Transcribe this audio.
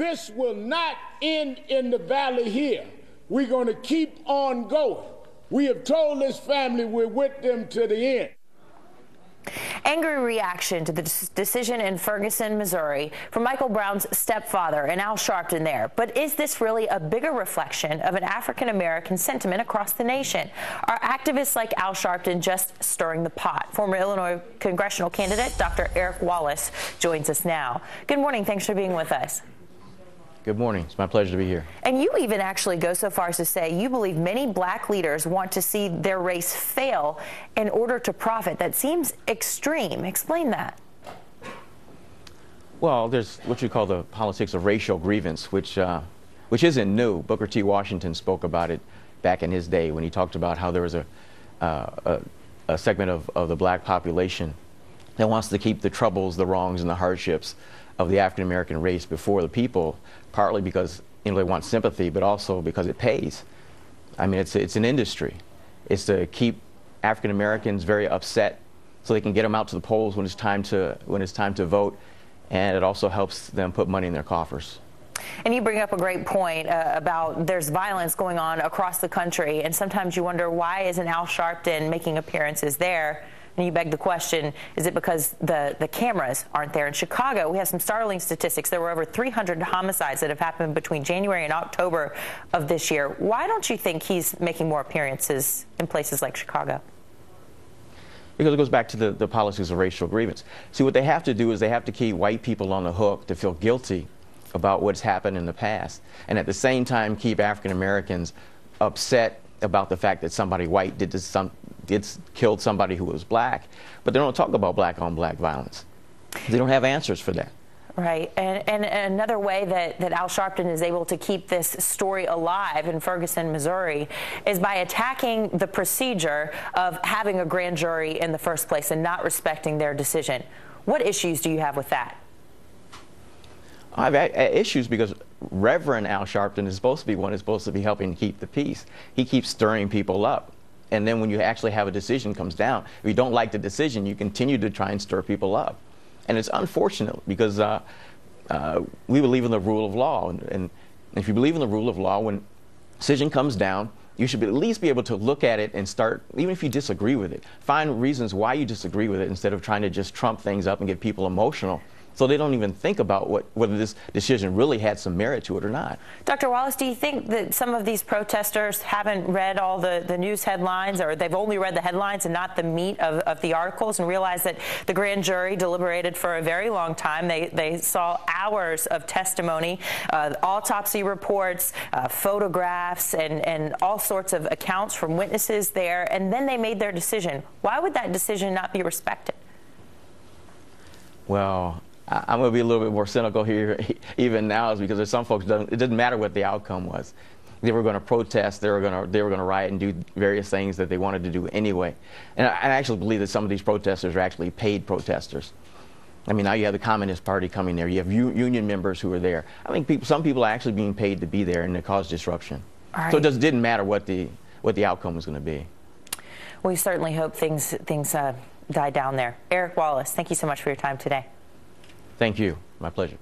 This will not end in the valley here. We're going to keep on going. We have told this family we're with them to the end. Angry reaction to the decision in Ferguson, Missouri, from Michael Brown's stepfather and Al Sharpton there. But is this really a bigger reflection of an African-American sentiment across the nation? Are activists like Al Sharpton just stirring the pot? Former Illinois congressional candidate Dr. Eric Wallace joins us now. Good morning. Thanks for being with us. Good morning. It's my pleasure to be here. And you even actually go so far as to say you believe many black leaders want to see their race fail in order to profit. That seems extreme. Explain that. Well, there's what you call the politics of racial grievance, which isn't new. Booker T. Washington spoke about it back in his day when he talked about how there was a segment of the black population that wants to keep the troubles, the wrongs, and the hardships of the African-American race before the people, partly because they want sympathy, but also because it pays. I mean, it's an industry. It's to keep African-Americans very upset so they can get them out to the polls when it's time to vote, and it also helps them put money in their coffers. And you bring up a great point about there's violence going on across the country, and sometimes you wonder, why isn't Al Sharpton making appearances there? And you beg the question, is it because the cameras aren't there? In Chicago, we have some startling statistics. There were over 300 homicides that have happened between January and October of this year. Why don't you think he's making more appearances in places like Chicago? Because it goes back to the politics of racial grievance. See, what they have to do is they have to keep white people on the hook to feel guilty about what's happened in the past, and at the same time keep African Americans upset about the fact that somebody white killed somebody who was black, but they don't talk about black on black violence. They don't have answers for that. Right, and another way that Al Sharpton is able to keep this story alive in Ferguson, Missouri, is by attacking the procedure of having a grand jury in the first place and not respecting their decision. What issues do you have with that? I have issues because Reverend Al Sharpton is supposed to be one who's supposed to be helping to keep the peace. He keeps stirring people up. And then when you actually have a decision comes down, if you don't like the decision, you continue to try and stir people up. And it's unfortunate because we believe in the rule of law. And if you believe in the rule of law, when a decision comes down, you should at least be able to look at it and start, even if you disagree with it, find reasons why you disagree with it instead of trying to just trump things up and get people emotional, so they don't even think about whether this decision really had some merit to it or not. Dr. Wallace, do you think that some of these protesters haven't read all the news headlines, or they've only read the headlines and not the meat of the articles, and realize that the grand jury deliberated for a very long time? They saw hours of testimony, autopsy reports, photographs, and all sorts of accounts from witnesses there, and then they made their decision. Why would that decision not be respected? Well, I'm going to be a little bit more cynical here even now, is because there's some folks, it didn't matter what the outcome was. They were going to protest, they were going to riot and do various things that they wanted to do anyway. And I actually believe that some of these protesters are actually paid protesters. I mean, now you have the Communist Party coming there. You have union members who are there. I think some people are actually being paid to be there and to cause disruption. Right. So it didn't matter what the outcome was going to be. We certainly hope things die down there. Eric Wallace, thank you so much for your time today. Thank you. My pleasure.